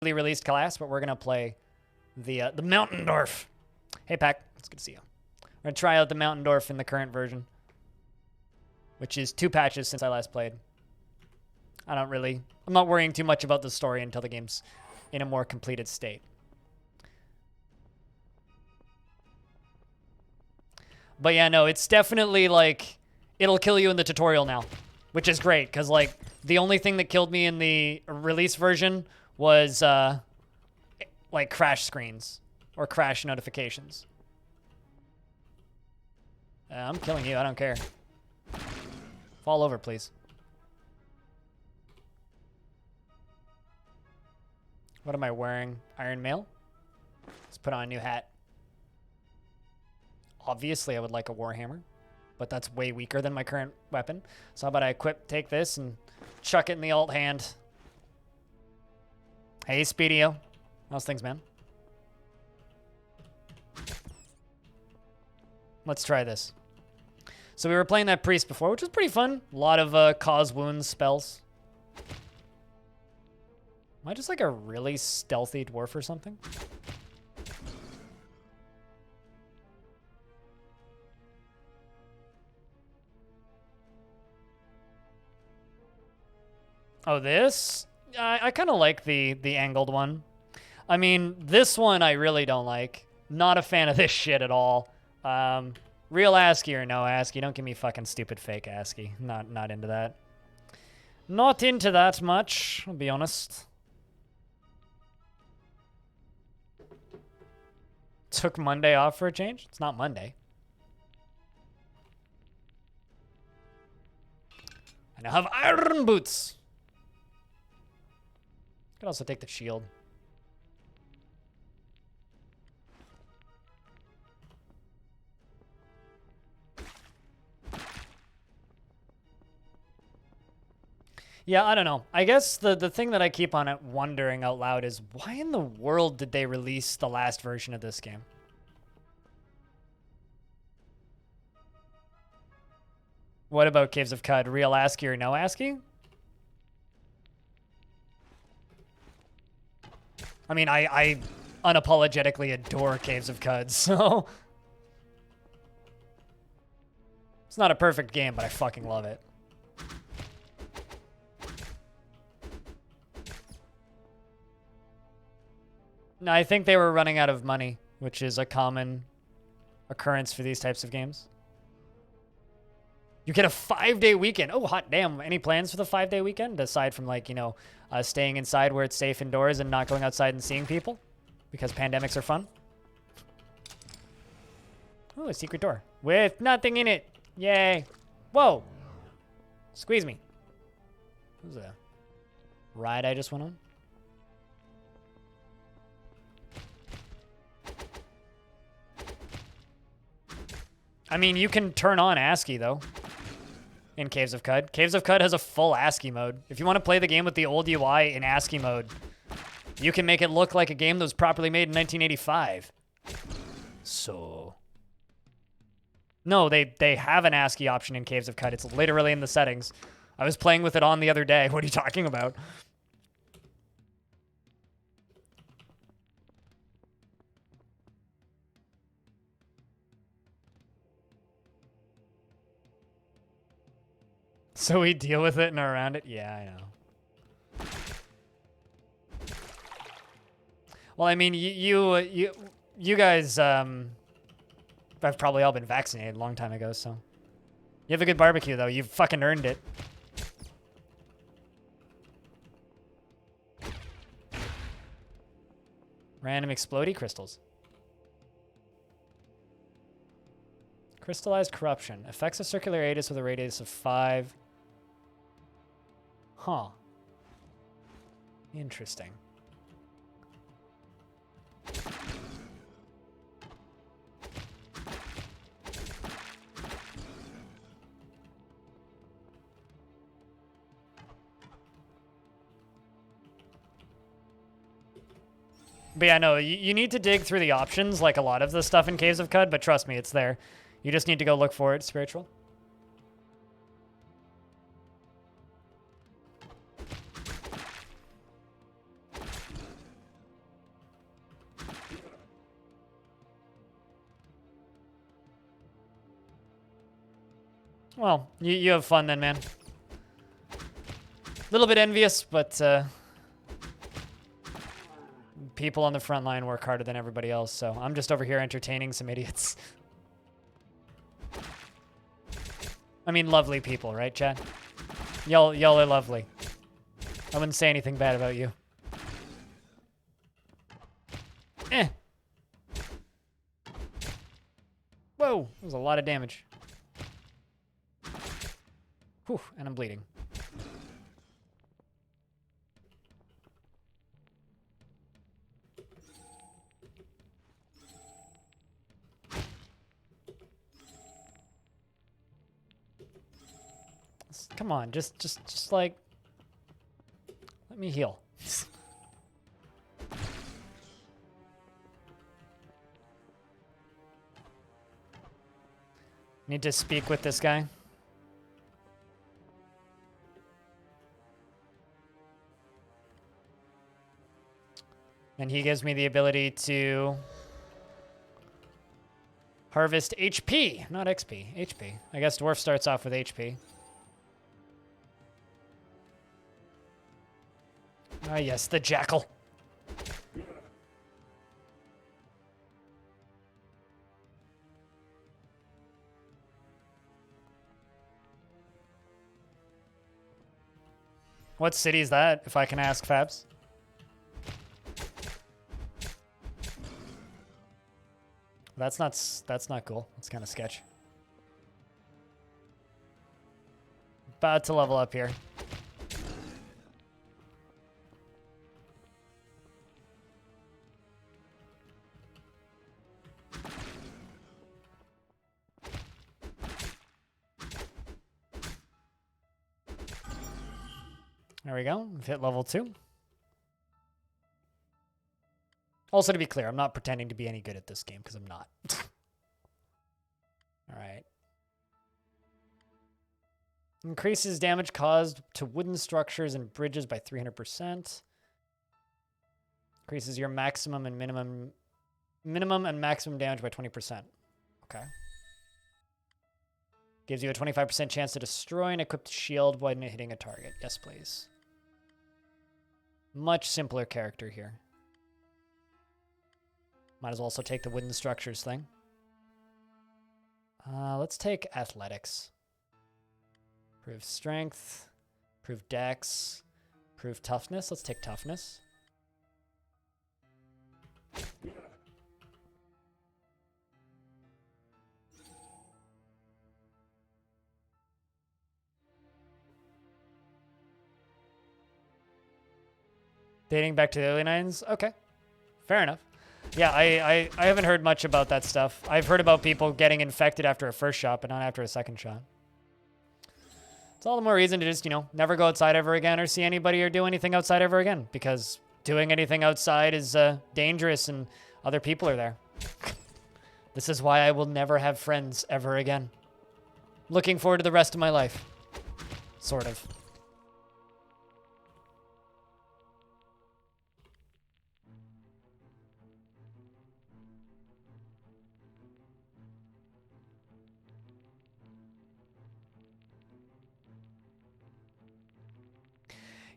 released class, but we're gonna play the Mountain Dwarf. Hey, Pack, it's good to see you. We're gonna try out the Mountain Dwarf in the current version, which is 2 patches since I last played. I'm not worrying too much about the story until the game's in a more completed state. But yeah, no, it's definitely like, it'll kill you in the tutorial now, which is great, because like, the only thing that killed me in the release version was like crash screens or crash notifications. I'm killing you, I don't care. Fall over, please. What am I wearing? Iron Mail? Let's put on a new hat. Obviously, I would like a Warhammer, but that's way weaker than my current weapon. So how about I take this and chuck it in the alt hand. Hey, Speedio. How's things, man? Let's try this. So we were playing that priest before, which was pretty fun. A lot of cause wounds spells. Am I just like a really stealthy dwarf or something? Oh, this? I kind of like the angled one. I mean, this one I really don't like. Not a fan of this shit at all. Real ASCII or no ASCII, don't give me fucking stupid fake ASCII. Not into that. Not into that much, I'll be honest. Took Monday off for a change? It's not Monday. I now have iron boots. Could also take the shield. Yeah, I don't know. I guess the thing that I keep on wondering out loud is why in the world did they release the last version of this game? What about Caves of Cud? Real ASCII or no ASCII? I mean, I unapologetically adore Caves of Cud, so... It's not a perfect game, but I fucking love it. No, I think they were running out of money, which is a common occurrence for these types of games. You get a 5-day weekend. Oh, hot damn. Any plans for the 5-day weekend? Aside from, like, you know, staying inside where it's safe indoors and not going outside and seeing people? Because pandemics are fun. Oh, a secret door. With nothing in it. Yay. Whoa. Squeeze me. What was a ride I just went on? I mean, you can turn on ASCII, though, in Caves of Cud. Caves of Cud has a full ASCII mode. If you want to play the game with the old UI in ASCII mode, you can make it look like a game that was properly made in 1985. So... No, they have an ASCII option in Caves of Cud. It's literally in the settings. I was playing with it on the other day. What are you talking about? So we deal with it and are around it? Yeah, I know. Well, I mean, you guys, have probably all been vaccinated a long time ago, so. You have a good barbecue, though. You've fucking earned it. Random explodey crystals. Crystallized corruption. Affects a circular radius with a radius of 5. Huh. Interesting. But yeah, no, you need to dig through the options like a lot of the stuff in Caves of Cud, but trust me, it's there. You just need to go look for it, Spiritual. Well, you have fun then, man. A little bit envious, but people on the front line work harder than everybody else, so I'm just over here entertaining some idiots. I mean, lovely people, right, Chad? Y'all are lovely. I wouldn't say anything bad about you. Eh. Whoa, that was a lot of damage. Whew, and I'm bleeding. Come on, just like, let me heal. Need to speak with this guy. And he gives me the ability to harvest HP, not XP, HP. I guess Dwarf starts off with HP. Ah, yes, the jackal. What city is that, if I can ask, Fabs? That's not cool. That's kind of sketch. About to level up here. There we go. We've hit level 2. Also, to be clear, I'm not pretending to be any good at this game, because I'm not. Alright. Increases damage caused to wooden structures and bridges by 300%. Increases your maximum and minimum and maximum damage by 20%. Okay. Gives you a 25% chance to destroy an equipped shield when hitting a target. Yes, please. Much simpler character here. Might as well also take the wooden structures thing. Let's take athletics. Prove strength. Prove dex. Prove toughness. Let's take toughness. Dating back to the early 9s? Okay. Fair enough. Yeah, I haven't heard much about that stuff. I've heard about people getting infected after a first shot, but not after a second shot. It's all the more reason to just, you know, never go outside ever again or see anybody or do anything outside ever again, because doing anything outside is dangerous and other people are there. This is why I will never have friends ever again. Looking forward to the rest of my life. Sort of.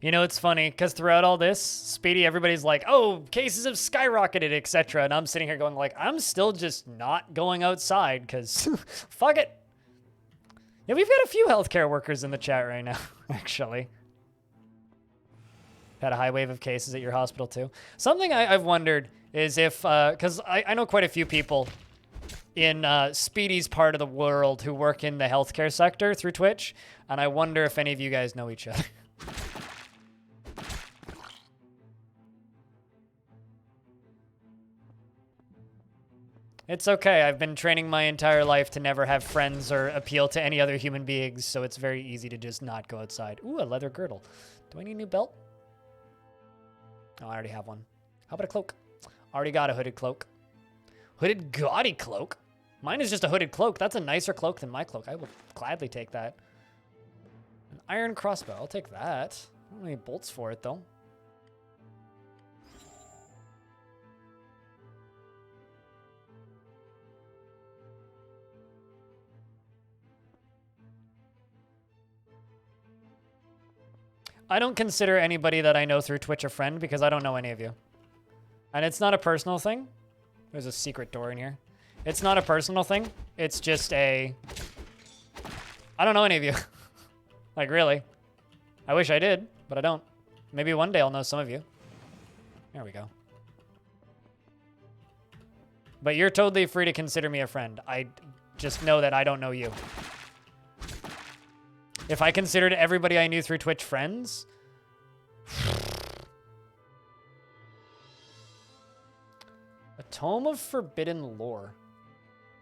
You know, it's funny, because throughout all this, Speedy, everybody's like, oh, cases have skyrocketed, etc. And I'm sitting here going like, I'm still just not going outside, because fuck it. Yeah, we've got a few healthcare workers in the chat right now, actually. Had a high wave of cases at your hospital, too. Something I've wondered is if, because I know quite a few people in Speedy's part of the world who work in the healthcare sector through Twitch, and I wonder if any of you guys know each other. It's okay. I've been training my entire life to never have friends or appeal to any other human beings, so it's very easy to just not go outside. Ooh, a leather girdle. Do I need a new belt? Oh, I already have one. How about a cloak? Already got a hooded cloak. Hooded gaudy cloak? Mine is just a hooded cloak. That's a nicer cloak than my cloak. I will gladly take that. An iron crossbow. I'll take that. I don't have any bolts for it, though. I don't consider anybody that I know through Twitch a friend because I don't know any of you. And it's not a personal thing. There's a secret door in here. It's not a personal thing. It's just a... I don't know any of you. Like, really. I wish I did, but I don't. Maybe one day I'll know some of you. There we go. But you're totally free to consider me a friend. I just know that I don't know you. If I considered everybody I knew through Twitch friends... A Tome of Forbidden Lore.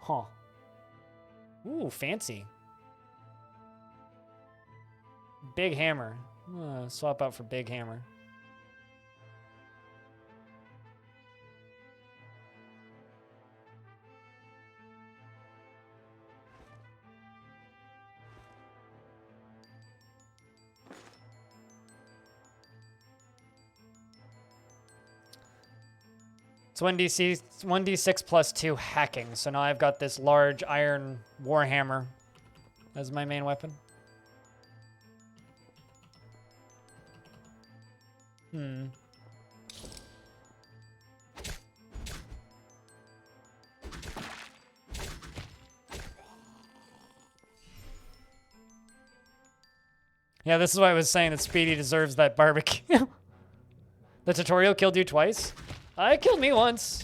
Huh. Ooh, fancy. Big Hammer. Swap out for Big Hammer. It's 1d6 plus 2 hacking. So now I've got this large iron warhammer as my main weapon. Yeah, this is why I was saying that Speedy deserves that barbecue. The tutorial killed you twice? It killed me once.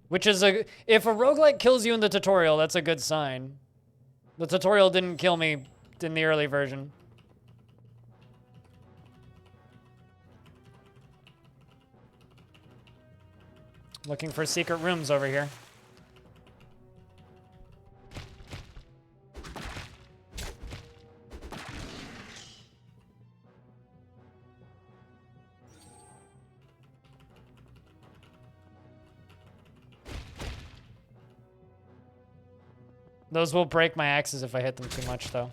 Which is if a roguelike kills you in the tutorial, that's a good sign. The tutorial didn't kill me in the early version. Looking for secret rooms over here. Those will break my axes if I hit them too much, though.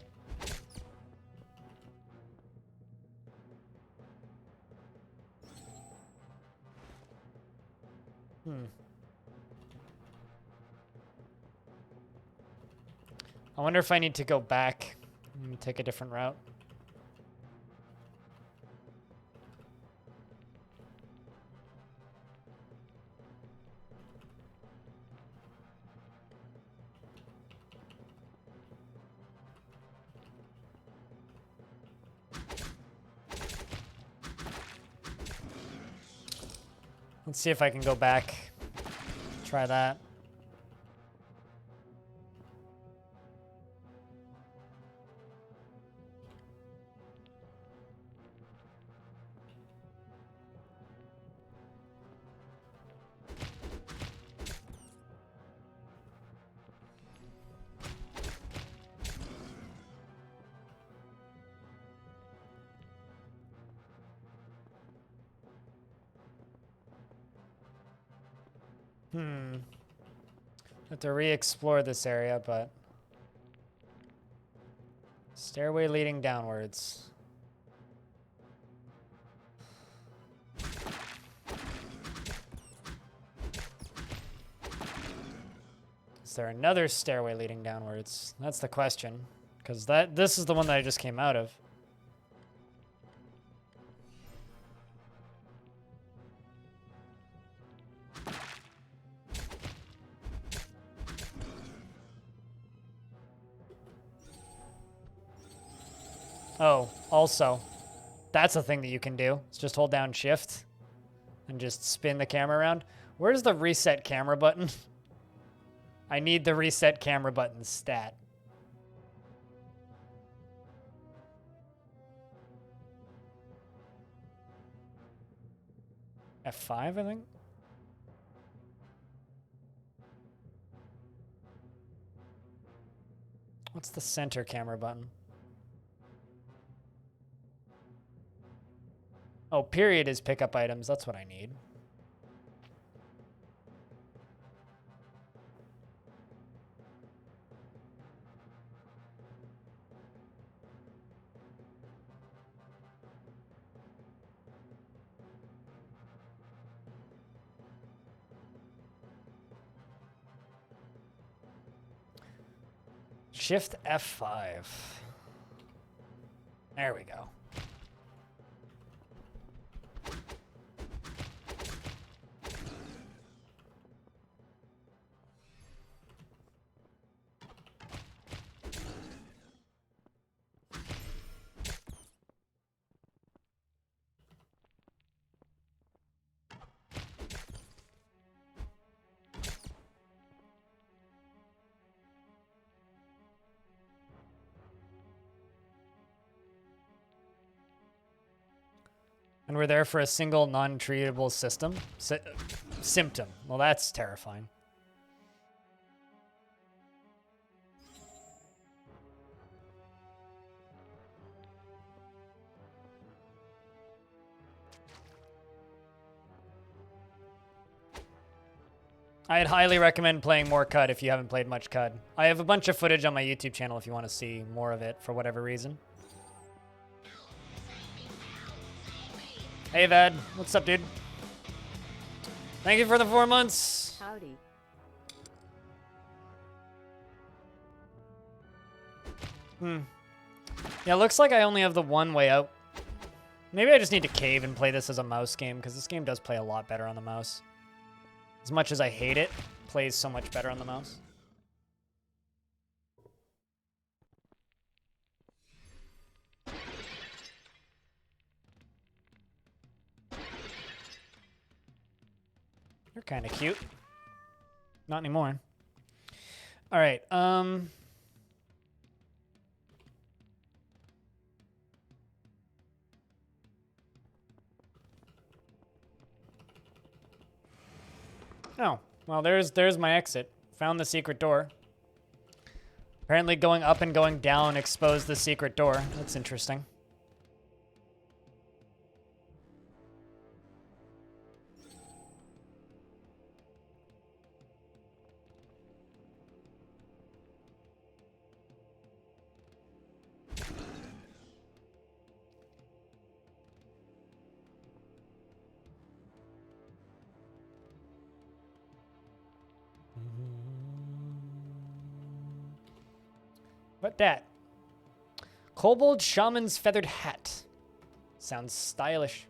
I wonder if I need to go back and take a different route. Let's see if I can go back. Try that. Have to re-explore this area, but... Stairway leading downwards. Is there another stairway leading downwards? That's the question. Because this is the one that I just came out of. Oh, also, that's a thing that you can do. It's just hold down shift and just spin the camera around. Where's the reset camera button? I need the reset camera button stat. F5, I think? What's the center camera button? Oh, period is pick up items. That's what I need. Shift F5. There we go. And we're there for a single non-treatable symptom. Well, that's terrifying. I'd highly recommend playing more CUD if you haven't played much CUD. I have a bunch of footage on my YouTube channel if you want to see more of it for whatever reason. Hey, Vad. What's up, dude? Thank you for the 4 months. Howdy. Yeah, looks like I only have the one way out. Maybe I just need to cave and play this as a mouse game, because this game does play a lot better on the mouse. As much as I hate it, it plays so much better on the mouse. You're kind of cute. Not anymore. All right. Oh, well, there's my exit. Found the secret door. Apparently going up and going down exposed the secret door. That's interesting. What that? Kobold Shaman's Feathered Hat. Sounds stylish.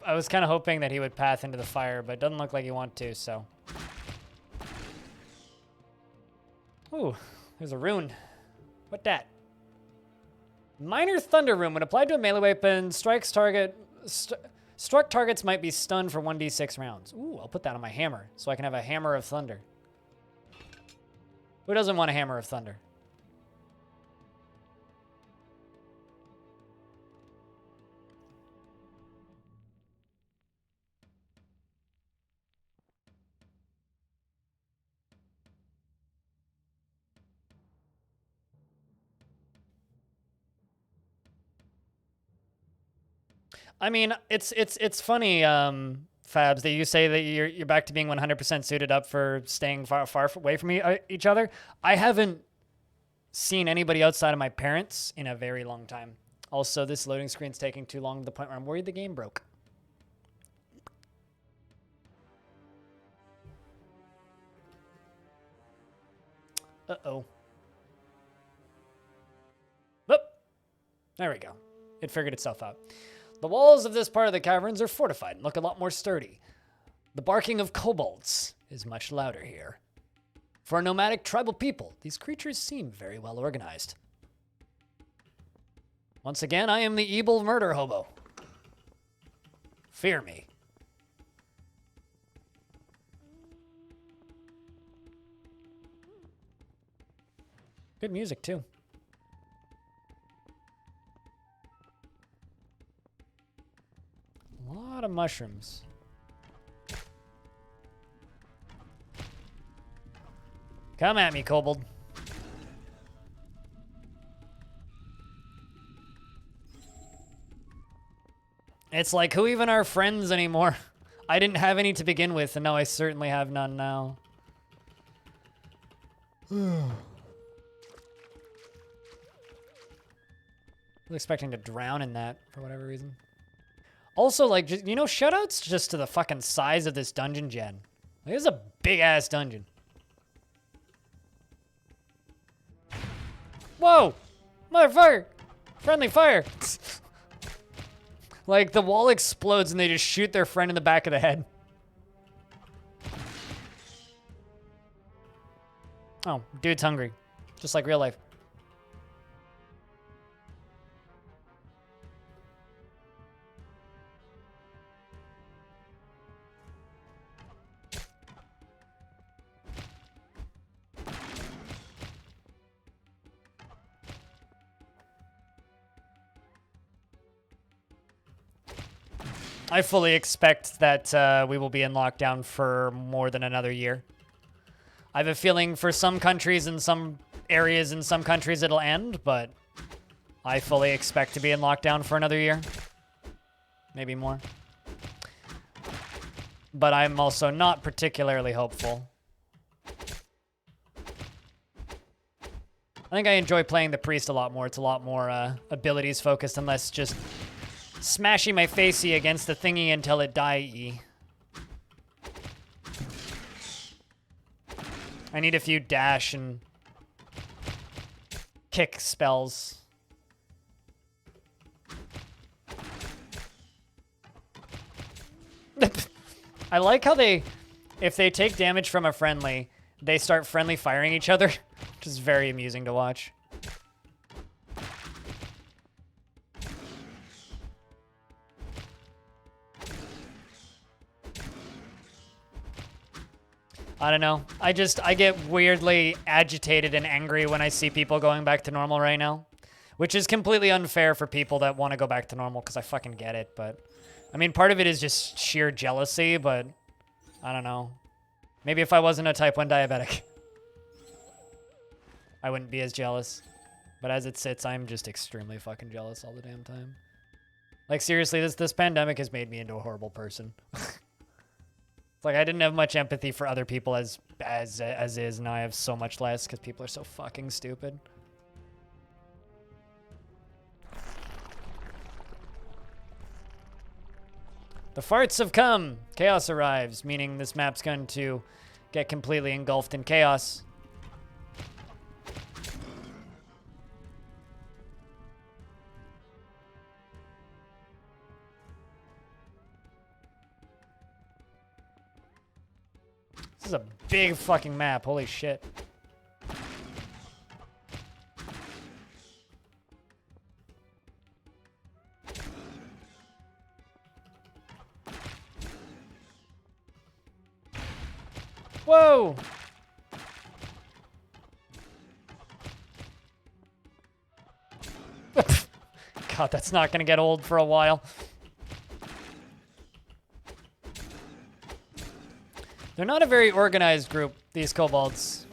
I was kind of hoping that he would path into the fire, but it doesn't look like he wants to, so. Ooh, there's a rune. What that? Minor Thunder Rune. When applied to a melee weapon, struck targets might be stunned for 1d6 rounds. Ooh, I'll put that on my hammer, so I can have a Hammer of Thunder. Who doesn't want a Hammer of Thunder? I mean, it's funny, Fabs, that you say that you're back to being 100% suited up for staying far away from each other. I haven't seen anybody outside of my parents in a very long time. Also, this loading screen's taking too long to the point where I'm worried the game broke. Uh-oh. Oop. There we go. It figured itself out. The walls of this part of the caverns are fortified and look a lot more sturdy. The barking of kobolds is much louder here. For a nomadic tribal people, these creatures seem very well organized. Once again, I am the evil murder hobo. Fear me. Good music, too. A lot of mushrooms. Come at me, kobold. It's like, who even are friends anymore? I didn't have any to begin with, and now I certainly have none now. I was expecting to drown in that for whatever reason. Also, like, just, you know, shoutouts just to the fucking size of this dungeon gen. Like, this is a big-ass dungeon. Whoa! Motherfucker! Friendly fire! Like, the wall explodes and they just shoot their friend in the back of the head. Oh, dude's hungry. Just like real life. I fully expect that we will be in lockdown for more than another year. I have a feeling for some countries and some areas in some countries it'll end, but I fully expect to be in lockdown for another year. Maybe more. But I'm also not particularly hopeful. I think I enjoy playing the priest a lot more. It's a lot more abilities focused and less just smashing my facey against the thingy until it die-y. I need a few dash and kick spells. I like how if they take damage from a friendly, they start friendly firing each other, which is very amusing to watch. I don't know. I get weirdly agitated and angry when I see people going back to normal right now, which is completely unfair for people that want to go back to normal because I fucking get it. But I mean, part of it is just sheer jealousy, but I don't know. Maybe if I wasn't a type 1 diabetic, I wouldn't be as jealous. But as it sits, I'm just extremely fucking jealous all the damn time. Like seriously, this pandemic has made me into a horrible person. It's like I didn't have much empathy for other people as is, and now I have so much less because people are so fucking stupid. The farts have come. Chaos arrives, meaning this map's going to get completely engulfed in chaos. This is a big fucking map. Holy shit. Whoa! God, that's not gonna get old for a while. They're not a very organized group, these kobolds.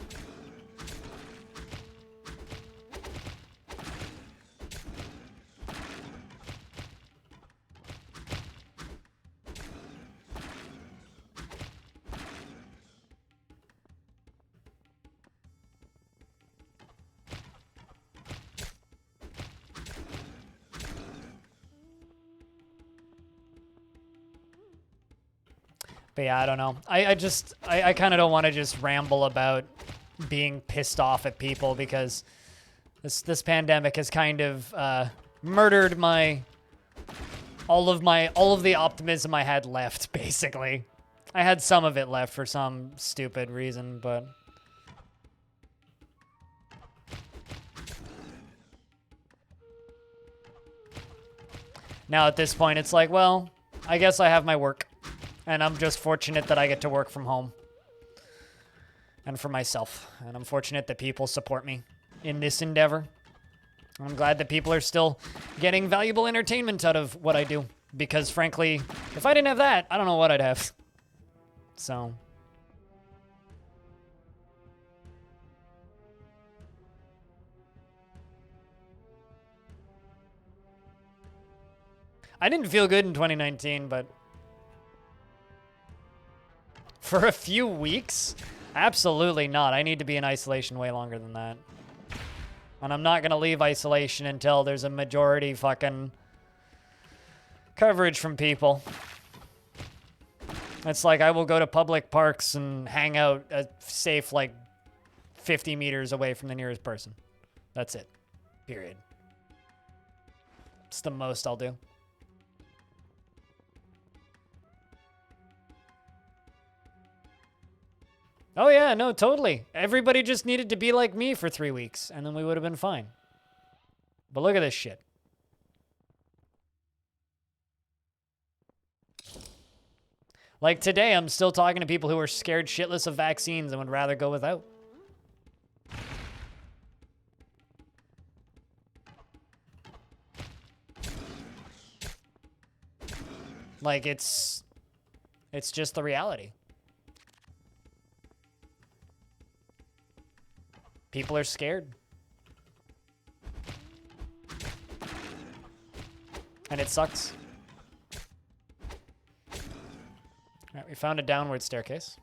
But yeah, I don't know. I kind of don't want to just ramble about being pissed off at people because this pandemic has kind of murdered all of the optimism I had left, basically. I had some of it left for some stupid reason, but now at this point it's like, well, I guess I have my work. And I'm just fortunate that I get to work from home. And for myself. And I'm fortunate that people support me in this endeavor. I'm glad that people are still getting valuable entertainment out of what I do. Because frankly, if I didn't have that, I don't know what I'd have. So. I didn't feel good in 2019, but for a few weeks, Absolutely not. I need to be in isolation way longer than that. And I'm not going to leave isolation until there's a majority fucking coverage from people. It's like I will go to public parks and hang out a safe, like, 50 meters away from the nearest person. That's it. Period. It's the most I'll do. Oh, yeah, no, totally. Everybody just needed to be like me for 3 weeks, and then we would have been fine. But look at this shit. Like today, I'm still talking to people who are scared shitless of vaccines and would rather go without. Like, it's just the reality. People are scared. And it sucks. All right, we found a downward staircase.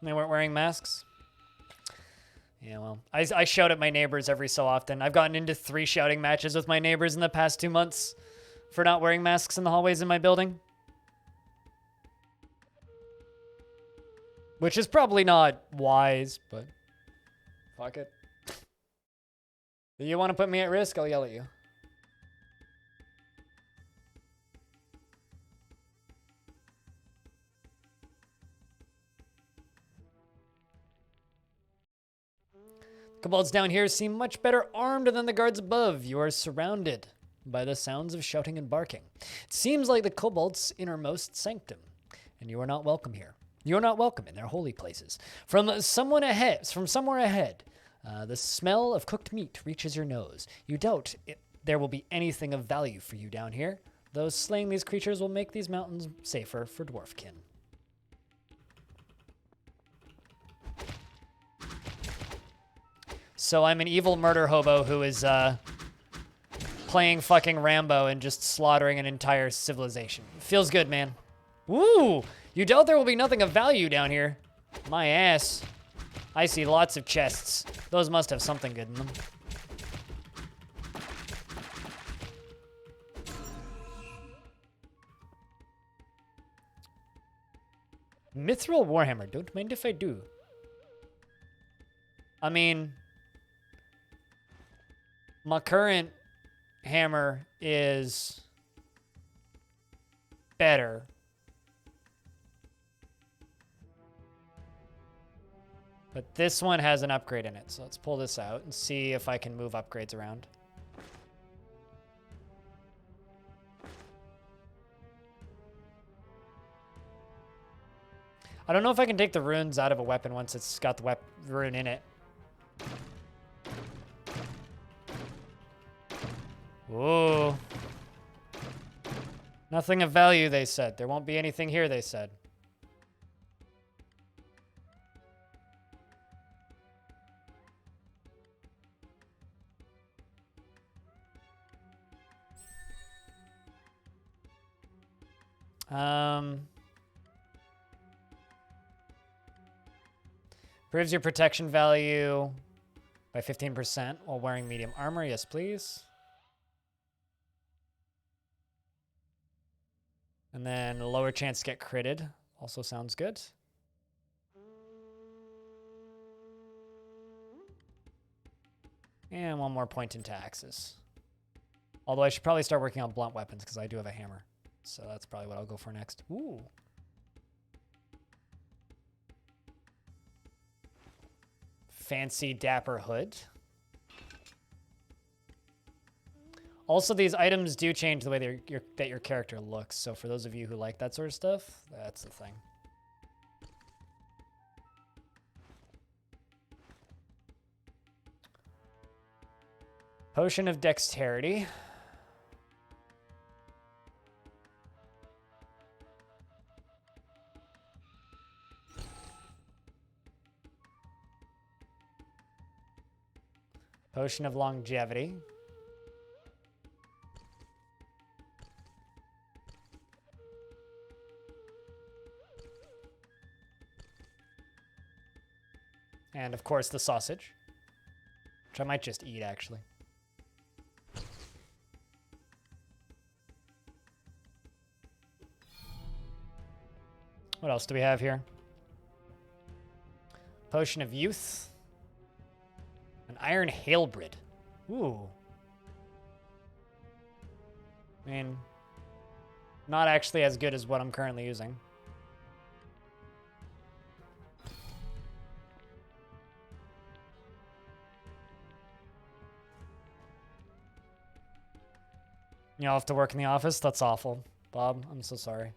They weren't wearing masks? Yeah, well, I shout at my neighbors every so often. I've gotten into 3 shouting matches with my neighbors in the past 2 months for not wearing masks in the hallways in my building. Which is probably not wise, but fuck it. You want to put me at risk? I'll yell at you. Kobolds down here seem much better armed than the guards above. You are surrounded by the sounds of shouting and barking. It seems like the kobolds' innermost sanctum, and you are not welcome here. You are not welcome in their holy places. From somewhere ahead, the smell of cooked meat reaches your nose. You doubt there will be anything of value for you down here, though slaying these creatures will make these mountains safer for dwarfkin. So I'm an evil murder hobo who is playing fucking Rambo and just slaughtering an entire civilization. Feels good, man. Woo! You doubt there will be nothing of value down here. My ass. I see lots of chests. Those must have something good in them. Mithril Warhammer. Don't mind if I do. I mean, my current hammer is better. But this one has an upgrade in it, so let's pull this out and see if I can move upgrades around. I don't know if I can take the runes out of a weapon once it's got the rune in it. Ooh. Nothing of value, they said. There won't be anything here, they said. Improves your protection value by 15% while wearing medium armor. Yes, please. And then a lower chance to get critted. Also sounds good. And 1 more point into axes. Although I should probably start working on blunt weapons because I do have a hammer. So that's probably what I'll go for next. Ooh. Fancy dapper hood. Also, these items do change the way that your character looks. So for those of you who like that sort of stuff, that's the thing. Potion of Dexterity. Potion of longevity. And of course the sausage, which I might just eat actually. What else do we have here? Potion of youth. An iron halebrid. Ooh. I mean, not actually as good as what I'm currently using. Y'all have to work in the office? That's awful. Bob, I'm so sorry.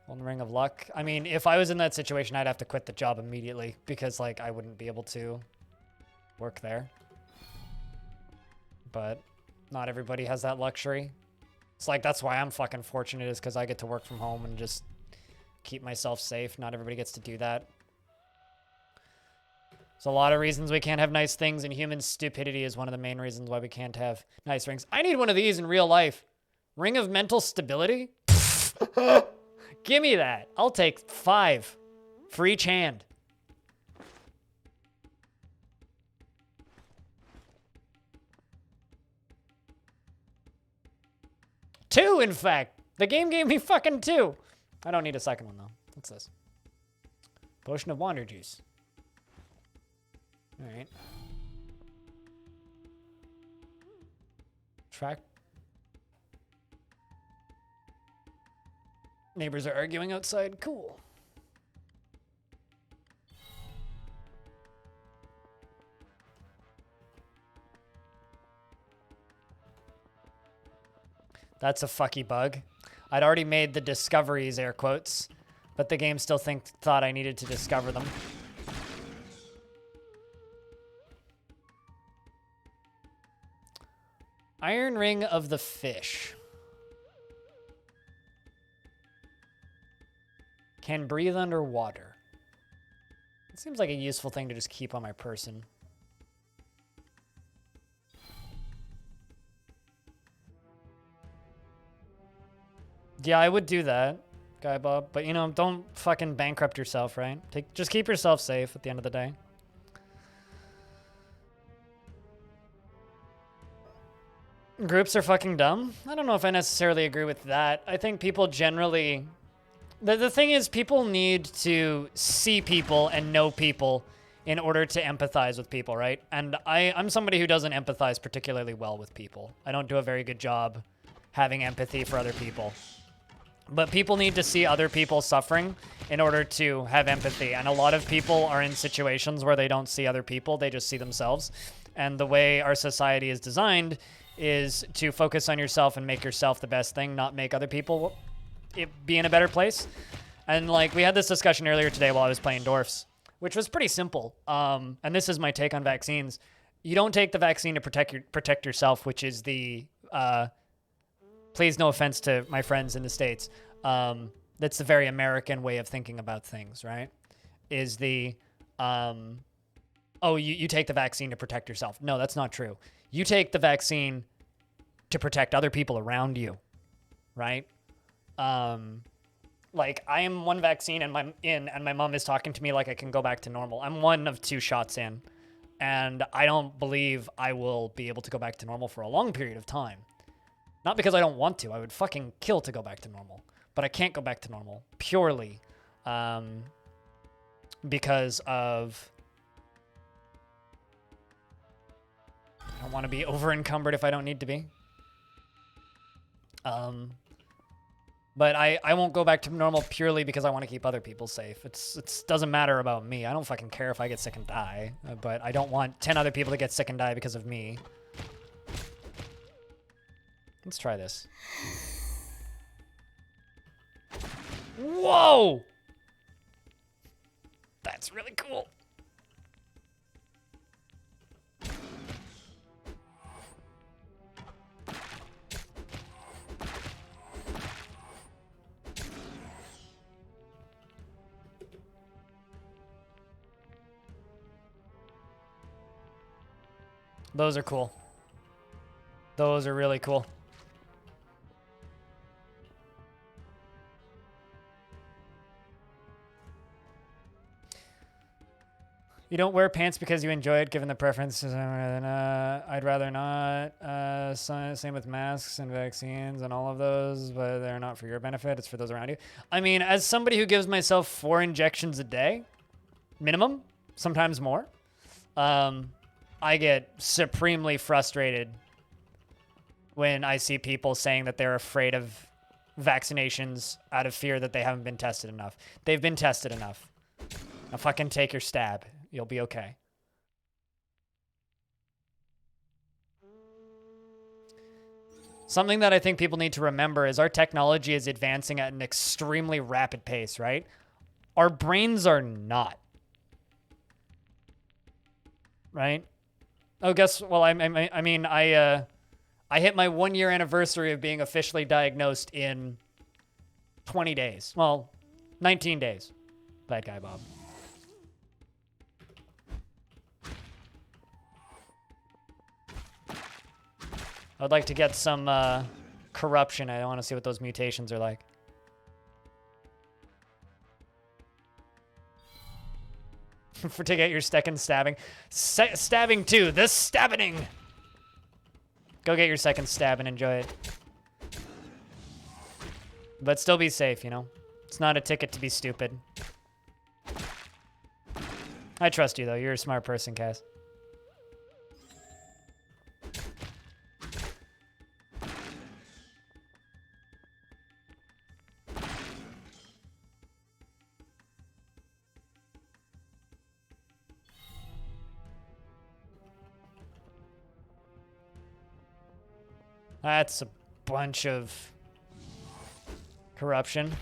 One ring of luck. I mean, if I was in that situation, I'd have to quit the job immediately because, like, I wouldn't be able to work there. But not everybody has that luxury. It's like, that's why I'm fucking fortunate, is because I get to work from home and just keep myself safe. Not everybody gets to do that. There's a lot of reasons we can't have nice things, and human stupidity is one of the main reasons why we can't have nice rings. I need one of these in real life. Ring of mental stability? Give me that. I'll take 5 for each hand. Two, in fact. The game gave me fucking 2. I don't need a second one, though. What's this? Potion of wander juice. All right. Track. Neighbors are arguing outside. Cool. That's a fucky bug. I'd already made the discoveries, air quotes, but the game still thought I needed to discover them. Iron Ring of the Fish. Can breathe underwater. It seems like a useful thing to just keep on my person. Yeah, I would do that, Guy Bob. But, you know, don't fucking bankrupt yourself, right? Just keep yourself safe at the end of the day. Groups are fucking dumb? I don't know if I necessarily agree with that. I think people generally... The thing is, people need to see people and know people in order to empathize with people, right? And I'm somebody who doesn't empathize particularly well with people. I don't do a very good job having empathy for other people. But people need to see other people suffering in order to have empathy. And a lot of people are in situations where they don't see other people, they just see themselves. And the way our society is designed is to focus on yourself and make yourself the best thing, not make other people be in a better place. And like, we had this discussion earlier today while I was playing Dwarfs, which was pretty simple. And this is my take on vaccines. You don't take the vaccine to protect yourself, which is the, please no offense to my friends in the States. That's the very American way of thinking about things, right? Is the, oh, you take the vaccine to protect yourself. No, that's not true. You take the vaccine to protect other people around you, right? Like, I am one vaccine and my mom is talking to me like I can go back to normal. I'm 1 of 2 shots in, and I don't believe I will be able to go back to normal for a long period of time. Not because I don't want to. I would fucking kill to go back to normal, but I can't go back to normal purely because of... I don't want to be over-encumbered if I don't need to be. But I won't go back to normal purely because I want to keep other people safe. It doesn't matter about me. I don't fucking care if I get sick and die. But I don't want 10 other people to get sick and die because of me. Let's try this. Whoa! That's really cool. Those are cool. Those are really cool. You don't wear pants because you enjoy it, given the preferences. I'd rather not. Same with masks and vaccines and all of those, but they're not for your benefit. It's for those around you. I mean, as somebody who gives myself 4 injections a day, minimum, sometimes more, I get supremely frustrated when I see people saying that they're afraid of vaccinations out of fear that they haven't been tested enough. They've been tested enough. Now fucking take your stab. You'll be okay. Something that I think people need to remember is our technology is advancing at an extremely rapid pace, right? Our brains are not. Right? Oh, well, I mean, I hit my 1-year anniversary of being officially diagnosed in 20 days. Well, 19 days. Bad guy, Bob. I'd like to get some corruption. I want to see what those mutations are like. To get your second stabbing. Stabbing 2. The stabbing. Go get your second stab and enjoy it. But still be safe, you know? It's not a ticket to be stupid. I trust you, though. You're a smart person, Cass. That's a bunch of corruption.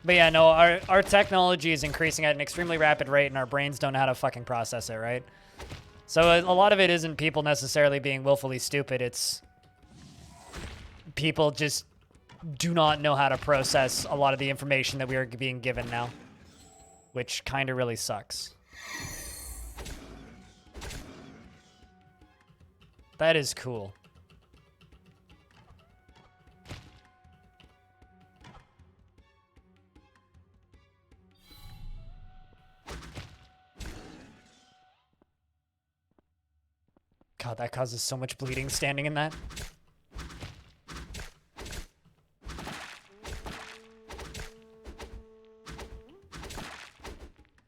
But yeah, no, our technology is increasing at an extremely rapid rate, and our brains don't know how to fucking process it, right? So a lot of it isn't people necessarily being willfully stupid. It's people just do not know how to process a lot of the information that we are being given now, which kind of really sucks. That is cool. God, that causes so much bleeding standing in that.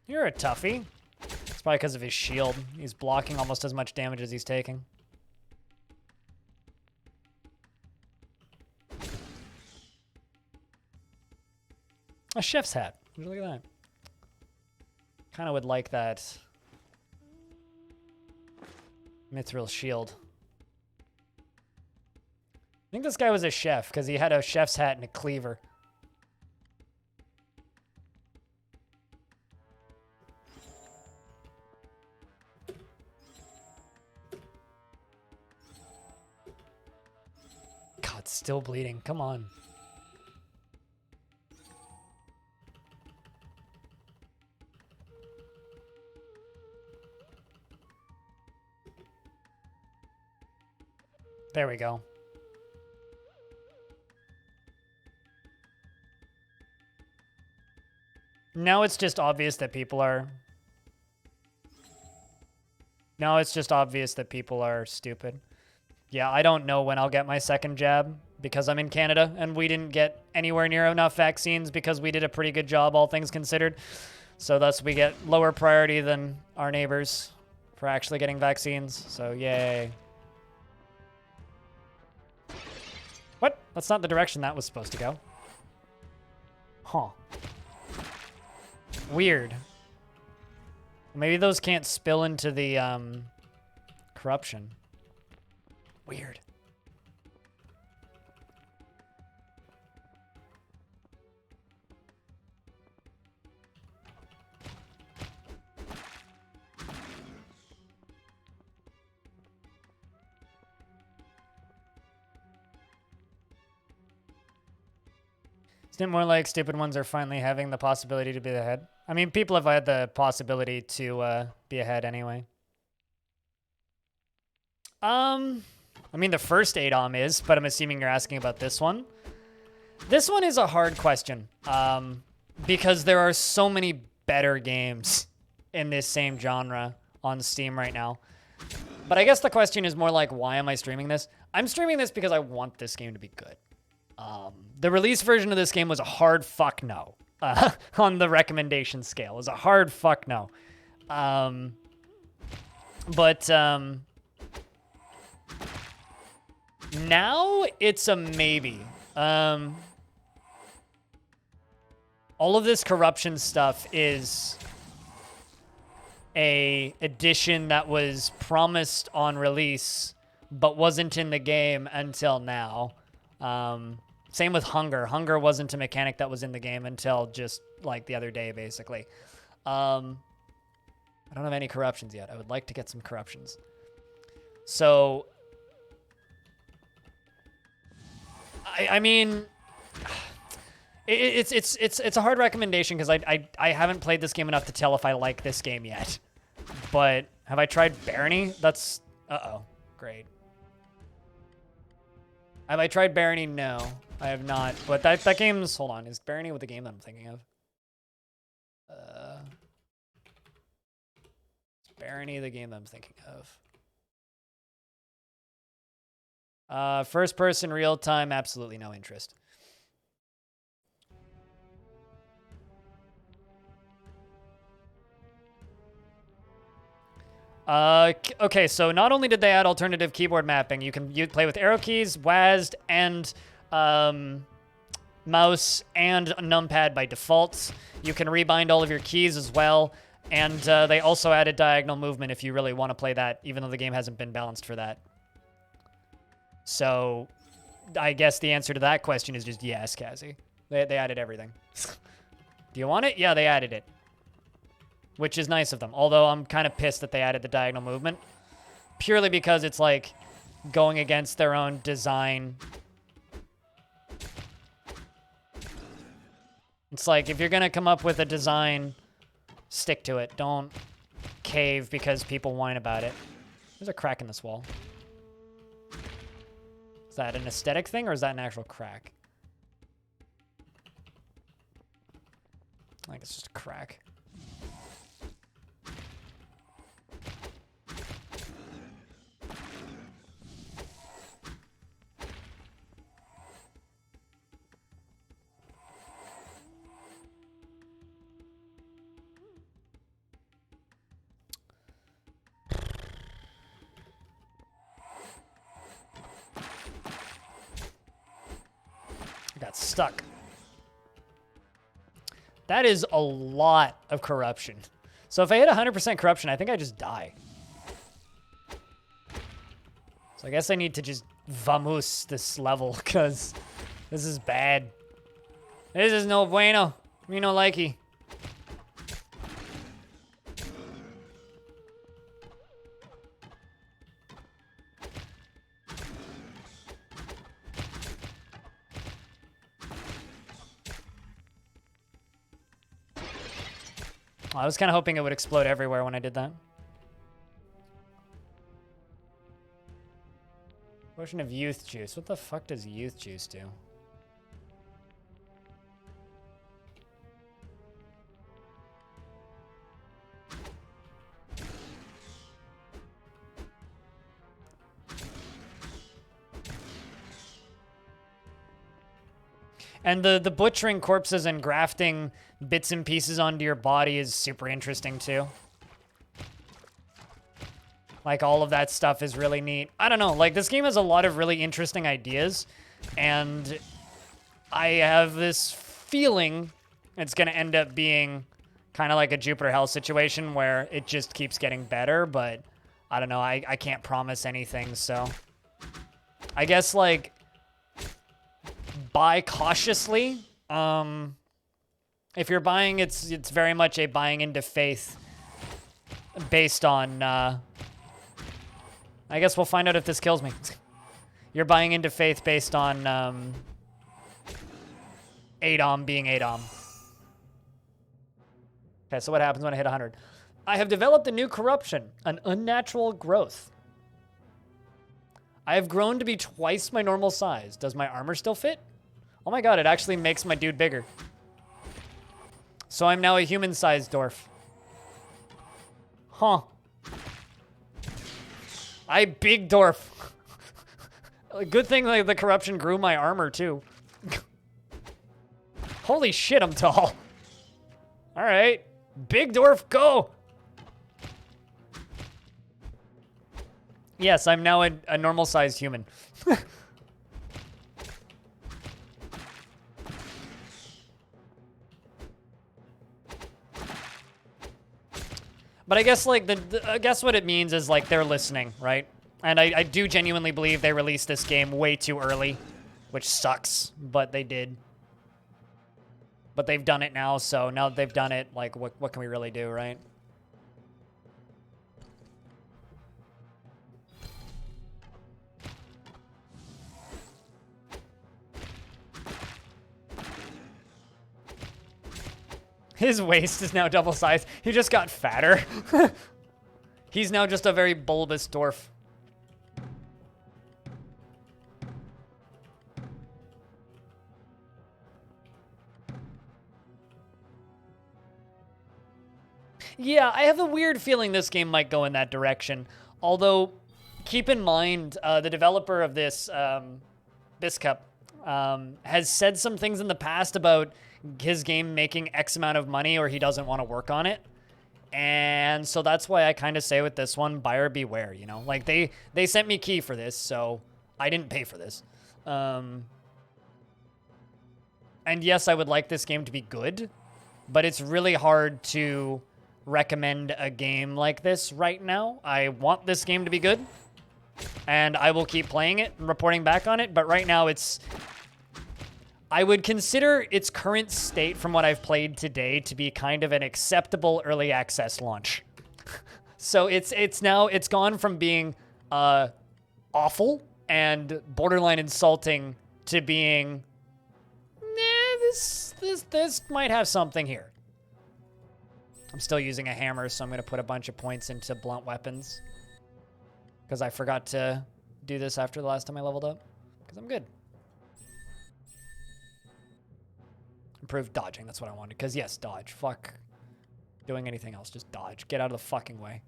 You're a toughie. It's probably because of his shield. He's blocking almost as much damage as he's taking. A chef's hat. Look at that. Kind of would like that mithril shield. I think this guy was a chef because he had a chef's hat and a cleaver. God, still bleeding. Come on. There we go. Now it's just obvious that people are... Now it's just obvious that people are stupid. Yeah, I don't know when I'll get my second jab because I'm in Canada and we didn't get anywhere near enough vaccines because we did a pretty good job, all things considered. So thus we get lower priority than our neighbors for actually getting vaccines. So yay. What? That's not the direction that was supposed to go. Huh. Weird. Maybe those can't spill into the corruption. Weird. Isn't it more like stupid ones are finally having the possibility to be ahead? I mean, people have had the possibility to be ahead anyway. I mean, the first ADOM is, but I'm assuming you're asking about this one. This one is a hard question, because there are so many better games in this same genre on Steam right now. But I guess the question is more like, why am I streaming this? I'm streaming this because I want this game to be good. The release version of this game was a hard fuck no on the recommendation scale. It was a hard fuck no. Now it's a maybe. All of this corruption stuff is a addition that was promised on release, but wasn't in the game until now. Same with hunger. Hunger wasn't a mechanic that was in the game until just like the other day, basically. I don't have any corruptions yet. I would like to get some corruptions. So, I mean, it's a hard recommendation because I haven't played this game enough to tell if I like this game yet. But have I tried Barony? That's great. Have I tried Barony? No, I have not. But that game's, hold on, is Barony with the game that I'm thinking of? Is Barony the game that I'm thinking of? First person, real time, absolutely no interest. Okay, so not only did they add alternative keyboard mapping, you play with arrow keys, WASD, and mouse and numpad by default. You can rebind all of your keys as well, and they also added diagonal movement if you really want to play that, even though the game hasn't been balanced for that. So, I guess the answer to that question is just yes, Cassie. They added everything. Do you want it? Yeah, they added it. Which is nice of them. Although I'm kind of pissed that they added the diagonal movement. Purely because it's like going against their own design. It's like, if you're going to come up with a design, stick to it. Don't cave because people whine about it. There's a crack in this wall. Is that an aesthetic thing or is that an actual crack? I think it's just a crack. Got stuck. That is a lot of corruption. So if I hit 100% corruption, I think I just die. So I guess I need to just vamos this level, because this is bad. This is no bueno. Me no likey. I was kind of hoping it would explode everywhere when I did that. Potion of youth juice. What the fuck does youth juice do? And the butchering corpses and grafting bits and pieces onto your body is super interesting too. Like, all of that stuff is really neat. I don't know, like, this game has a lot of really interesting ideas, and I have this feeling it's gonna end up being kind of like a Jupiter Hell situation where it just keeps getting better, but I don't know, I can't promise anything, so I guess, like, buy cautiously. If you're buying, it's very much a buying into faith based on, I guess we'll find out if this kills me. You're buying into faith based on ADOM being ADOM. Okay, so what happens when I hit 100? I have developed a new corruption, an unnatural growth. I have grown to be twice my normal size. Does my armor still fit? Oh my god, it actually makes my dude bigger. So I'm now a human-sized dwarf. Huh. I big dwarf. Good thing like the corruption grew my armor too. Holy shit, I'm tall. All right, big dwarf, go. Yes, I'm now a normal-sized human. But I guess like I guess what it means is like they're listening, right? And I do genuinely believe they released this game way too early, which sucks, but they did. But they've done it now, so now that they've done it, like what can we really do, right? His waist is now double sized. He just got fatter. He's now just a very bulbous dwarf. Yeah, I have a weird feeling this game might go in that direction. Although, keep in mind, the developer of this, Biscup, has said some things in the past about his game making X amount of money or he doesn't want to work on it. And so that's why I kind of say with this one, buyer beware, you know? Like, they sent me key for this, so I didn't pay for this. And yes, I would like this game to be good, but it's really hard to recommend a game like this right now. I want this game to be good, and I will keep playing it and reporting back on it, but right now I would consider its current state from what I've played today to be kind of an acceptable early access launch. So it's gone from being awful and borderline insulting to being, this might have something here. I'm still using a hammer, so I'm going to put a bunch of points into blunt weapons. Because I forgot to do this after the last time I leveled up. Because I'm good. Improved dodging, that's what I wanted. Because yes, dodge. Fuck doing anything else. Just dodge. Get out of the fucking way.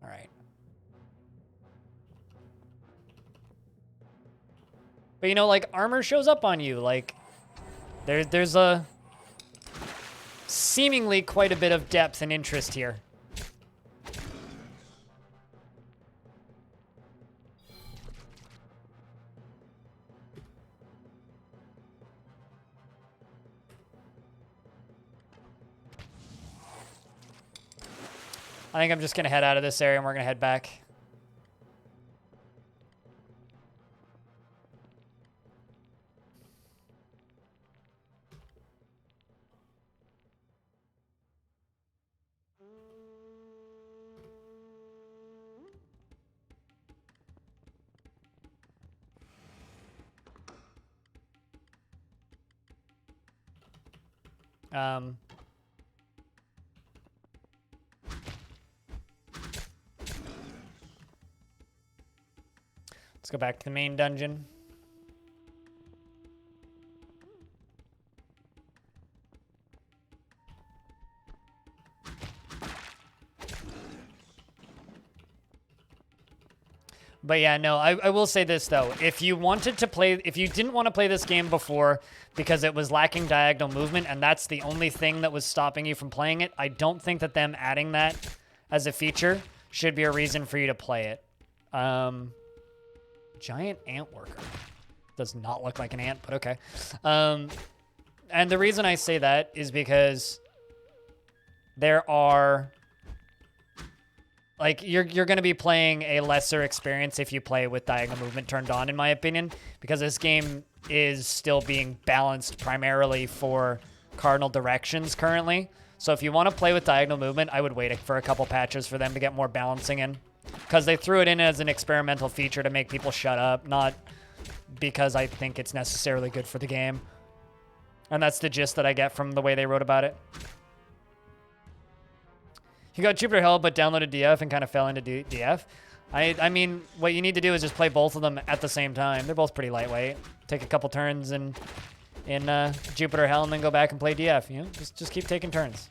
Alright. But you know, like, armor shows up on you. Like, there's a seemingly quite a bit of depth and interest here. I think I'm just going to head out of this area and we're going to head back. Let's go back to the main dungeon. But yeah, no, I will say this though. If you didn't want to play this game before because it was lacking diagonal movement and that's the only thing that was stopping you from playing it, I don't think that them adding that as a feature should be a reason for you to play it. Giant ant worker. Does not look like an ant, but okay. And the reason I say that is because there are... Like, you're going to be playing a lesser experience if you play with diagonal movement turned on, in my opinion, because this game is still being balanced primarily for cardinal directions currently. So if you want to play with diagonal movement, I would wait for a couple patches for them to get more balancing in. Because they threw it in as an experimental feature to make people shut up, not because I think it's necessarily good for the game. And that's the gist that I get from the way they wrote about it. You got Jupiter Hell, but downloaded DF and kind of fell into DF. I mean, what you need to do is just play both of them at the same time. They're both pretty lightweight. Take a couple turns in Jupiter Hell and then go back and play DF. You know, just keep taking turns.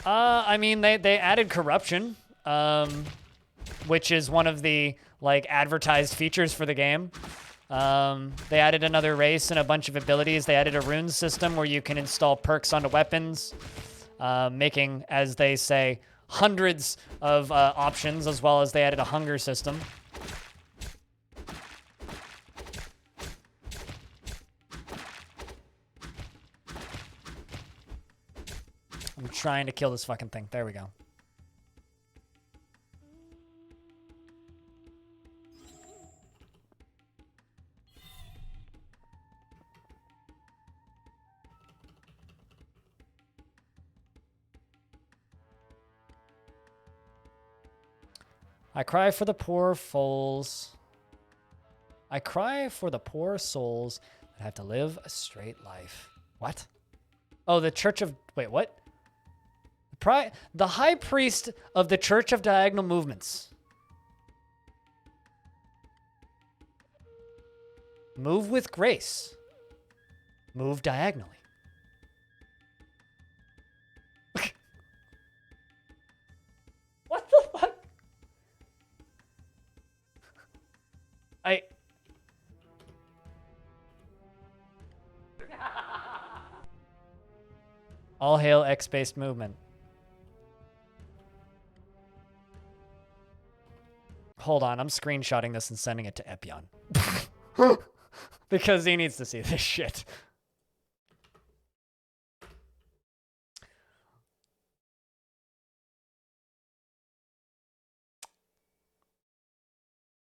I mean, they added corruption, which is one of the like advertised features for the game. They added another race and a bunch of abilities. They added a rune system where you can install perks onto weapons, making, as they say, hundreds of options, as well as they added a hunger system. I'm trying to kill this fucking thing. There we go. I cry for the poor souls. I cry for the poor souls that have to live a straight life. What? Oh, the Church of... Wait, what? The High Priest of the Church of Diagonal Movements. Move with grace. Move diagonally. What the fuck? All hail X-based movement. Hold on, I'm screenshotting this and sending it to Epion. Because he needs to see this shit.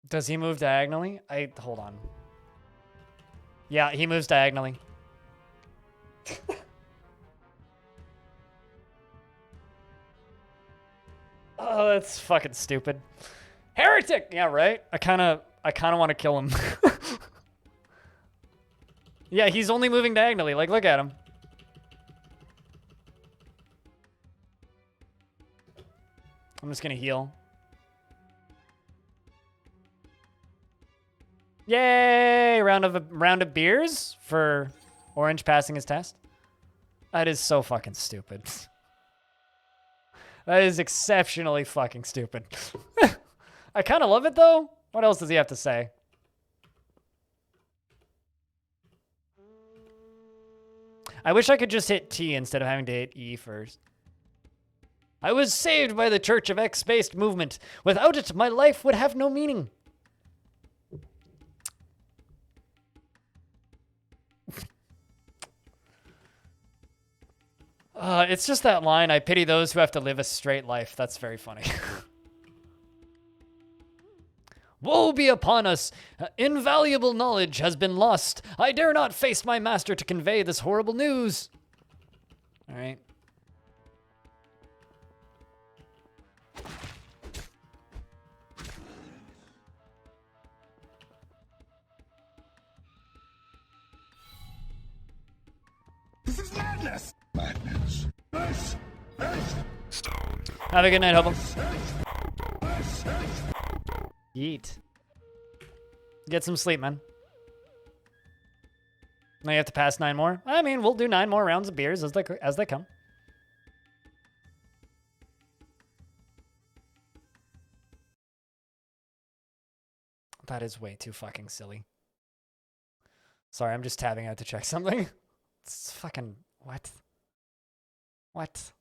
Does he move diagonally? Hold on. Yeah, he moves diagonally. Oh, that's fucking stupid. Heretic! Yeah, right? I kind of want to kill him. Yeah, he's only moving diagonally. Like, look at him. I'm just going to heal. Yay! Round of beers for Orange passing his test. That is so fucking stupid. That is exceptionally fucking stupid. I kind of love it, though. What else does he have to say? I wish I could just hit T instead of having to hit E first. I was saved by the Church of X-based movement. Without it, my life would have no meaning. It's just that line, I pity those who have to live a straight life. That's very funny. Woe be upon us! Invaluable knowledge has been lost. I dare not face my master to convey this horrible news. All right. This is madness! Madness. This is stone. Have a good night, Hubble. Yeet. Get some sleep, man. Now you have to pass 9 more? I mean, we'll do 9 more rounds of beers as they come. That is way too fucking silly. Sorry, I'm just tabbing out to check something. It's fucking... What? What?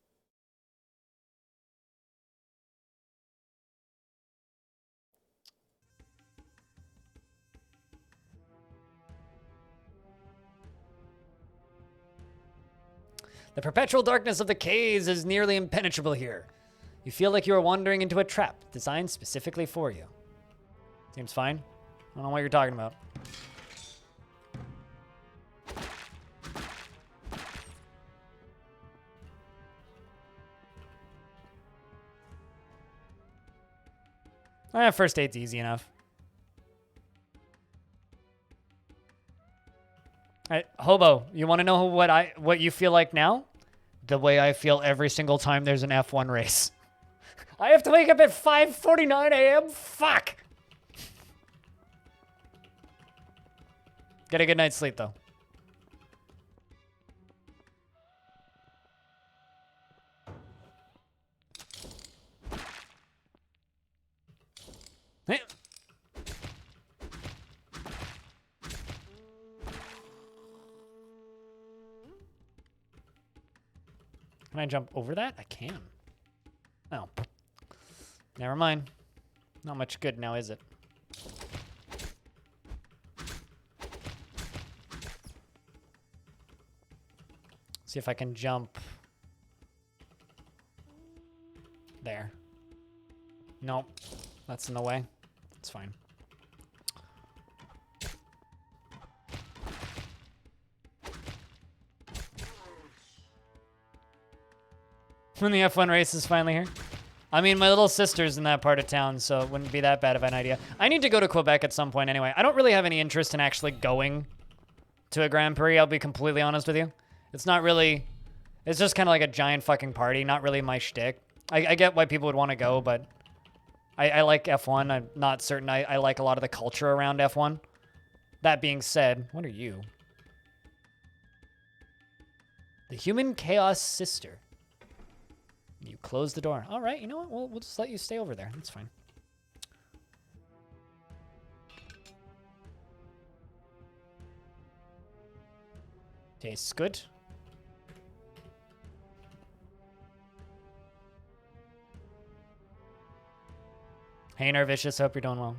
The perpetual darkness of the caves is nearly impenetrable here. You feel like you are wandering into a trap designed specifically for you. Seems fine. I don't know what you're talking about. First aid's easy enough. All right, Hobo, you want to know what you feel like now? The way I feel every single time there's an F1 race. I have to wake up at 5:49 a.m.? Fuck! Get a good night's sleep, though. Hey. Can I jump over that? I can. Oh. Never mind. Not much good now, is it? See if I can jump there. Nope. That's in the way. It's fine. When the F1 race is finally here. I mean, my little sister's in that part of town, so it wouldn't be that bad of an idea. I need to go to Quebec at some point anyway. I don't really have any interest in actually going to a Grand Prix, I'll be completely honest with you. It's not really... It's just kind of like a giant fucking party, not really my shtick. I get why people would want to go, but I like F1. I'm not certain I like a lot of the culture around F1. That being said, what are you? The Human Chaos Sister. You close the door. All right, you know what? We'll just let you stay over there. That's fine. Tastes good. Hey, Nervicious. Hope you're doing well.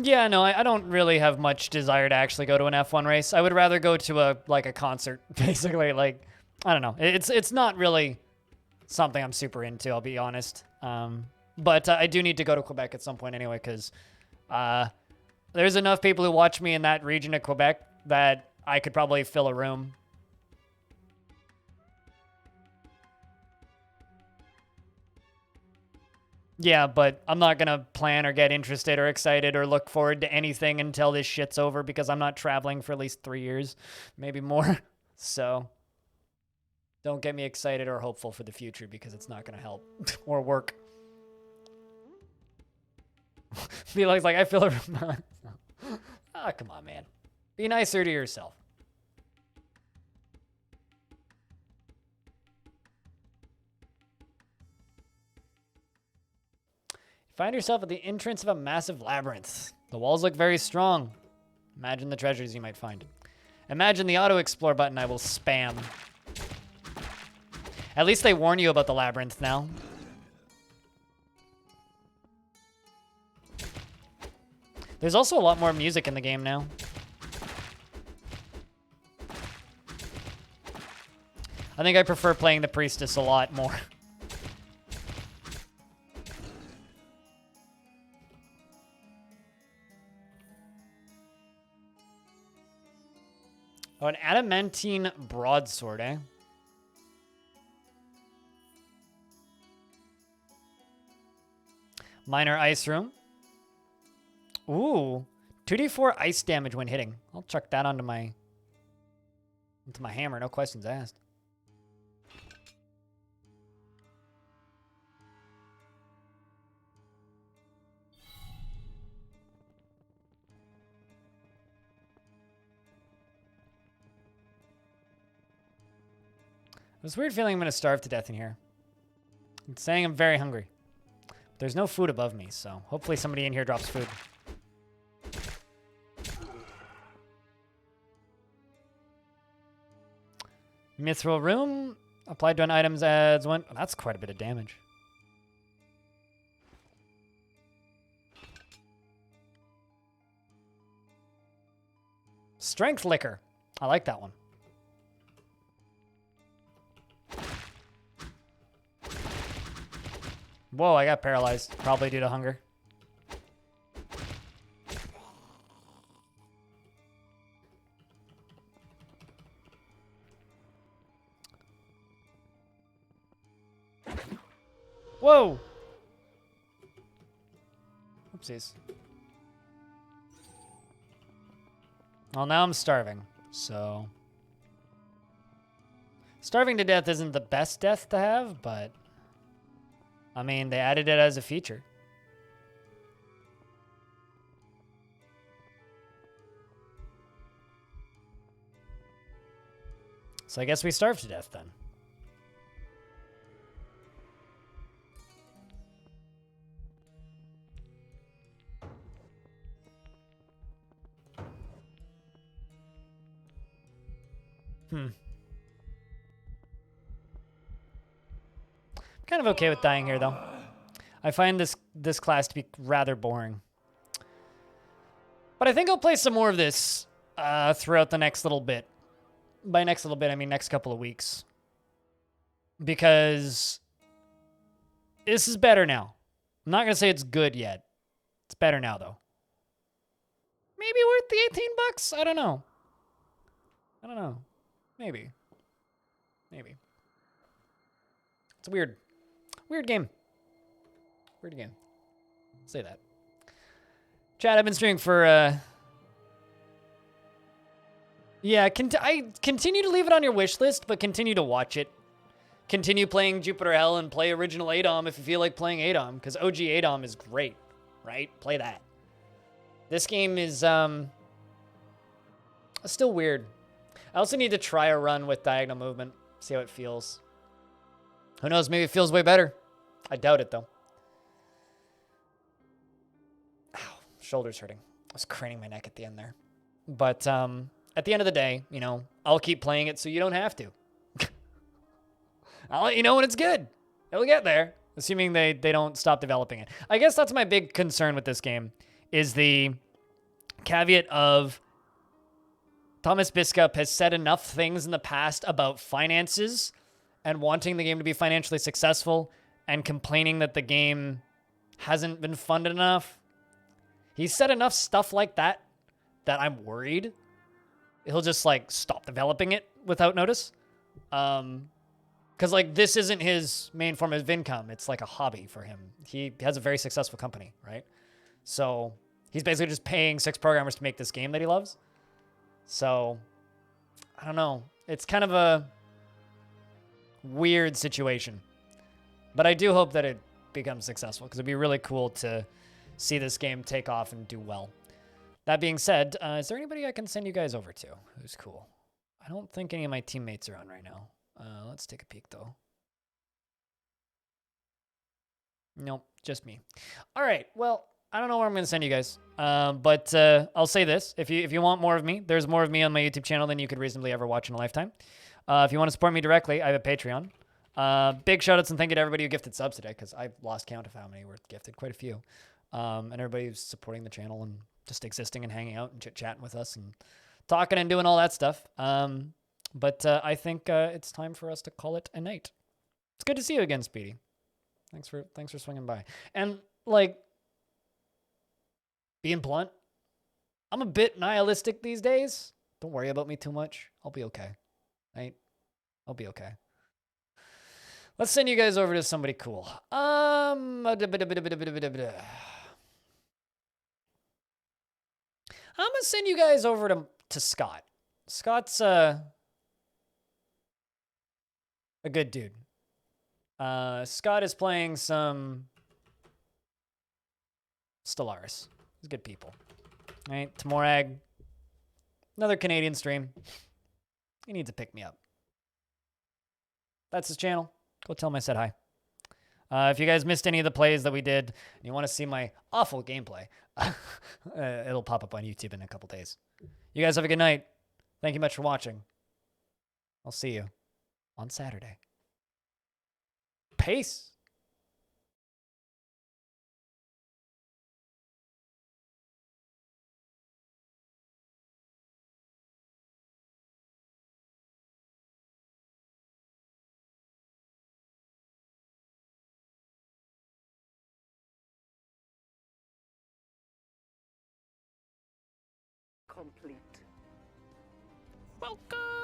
Yeah, no, I don't really have much desire to actually go to an F1 race. I would rather go to a concert, basically. Like, I don't know. It's not really something I'm super into, I'll be honest. But I do need to go to Quebec at some point anyway, because there's enough people who watch me in that region of Quebec that I could probably fill a room. Yeah, but I'm not going to plan or get interested or excited or look forward to anything until this shit's over because I'm not traveling for at least 3 years, maybe more. So don't get me excited or hopeful for the future because it's not going to help or work. Felix, like, I feel it. Ah, come on, man. Be nicer to yourself. Find yourself at the entrance of a massive labyrinth. The walls look very strong. Imagine the treasures you might find. Imagine the auto-explore button I will spam. At least they warn you about the labyrinth now. There's also a lot more music in the game now. I think I prefer playing the Priestess a lot more. Oh, an adamantine broadsword, eh? Minor ice room. Ooh, 2d4 ice damage when hitting. I'll chuck that onto my hammer, no questions asked. This weird feeling I'm going to starve to death in here. It's saying I'm very hungry. There's no food above me, so hopefully somebody in here drops food. Mithril room. Applied to an item's adds one. Oh, that's quite a bit of damage. Strength liquor. I like that one. Whoa, I got paralyzed. Probably due to hunger. Whoa! Oopsies. Well, now I'm starving, so... Starving to death isn't the best death to have, but... I mean, they added it as a feature. So I guess we starve to death then. Kind of okay with dying here, though. I find this class to be rather boring. But I think I'll play some more of this throughout the next little bit. By next little bit, I mean next couple of weeks. Because this is better now. I'm not going to say it's good yet. It's better now, though. Maybe worth the 18 bucks? I don't know. I don't know. Maybe. Maybe. It's a weird game. Weird game. Say that. Chat, I've been streaming for, yeah, I continue to leave it on your wish list, but continue to watch it. Continue playing Jupiter Hell and play original ADOM if you feel like playing ADOM, because OG ADOM is great, right? Play that. This game is, still weird. I also need to try a run with diagonal movement, see how it feels. Who knows, maybe it feels way better. I doubt it, though. Ow, shoulder's hurting. I was craning my neck at the end there. But at the end of the day, you know, I'll keep playing it so you don't have to. I'll let you know when it's good. It'll get there, assuming they don't stop developing it. I guess that's my big concern with this game, is the caveat of Thomas Biskup has said enough things in the past about finances and wanting the game to be financially successful and complaining that the game hasn't been funded enough. He's said enough stuff like that that I'm worried he'll just, like, stop developing it without notice. Because, like, this isn't his main form of income. It's, like, a hobby for him. He has a very successful company, right? So he's basically just paying 6 programmers to make this game that he loves. So, I don't know. It's kind of a weird situation. But I do hope that it becomes successful, because it'd be really cool to see this game take off and do well. That being said, is there anybody I can send you guys over to who's cool? I don't think any of my teammates are on right now. Let's take a peek, though. Nope, just me. All right, well, I don't know where I'm going to send you guys, but I'll say this. If you want more of me, there's more of me on my YouTube channel than you could reasonably ever watch in a lifetime. If you want to support me directly, I have a Patreon. Big shout-outs and thank you to everybody who gifted subs today, because I've lost count of how many were gifted, quite a few. And everybody who's supporting the channel and just existing and hanging out and chit-chatting with us and talking and doing all that stuff. But I think it's time for us to call it a night. It's good to see you again, Speedy. Thanks for swinging by. And, like, being blunt, I'm a bit nihilistic these days. Don't worry about me too much. I'll be okay. Right? I'll be okay. Let's send you guys over to somebody cool. I'm gonna send you guys over to Scott. Scott's a good dude. Scott is playing some Stellaris. He's good people. All right, Tamorag. Another Canadian stream. He needs to pick me up. That's his channel. Go tell him I said hi. If you guys missed any of the plays that we did and you want to see my awful gameplay, it'll pop up on YouTube in a couple days. You guys have a good night. Thank you much for watching. I'll see you on Saturday. Peace. Complete. Welcome.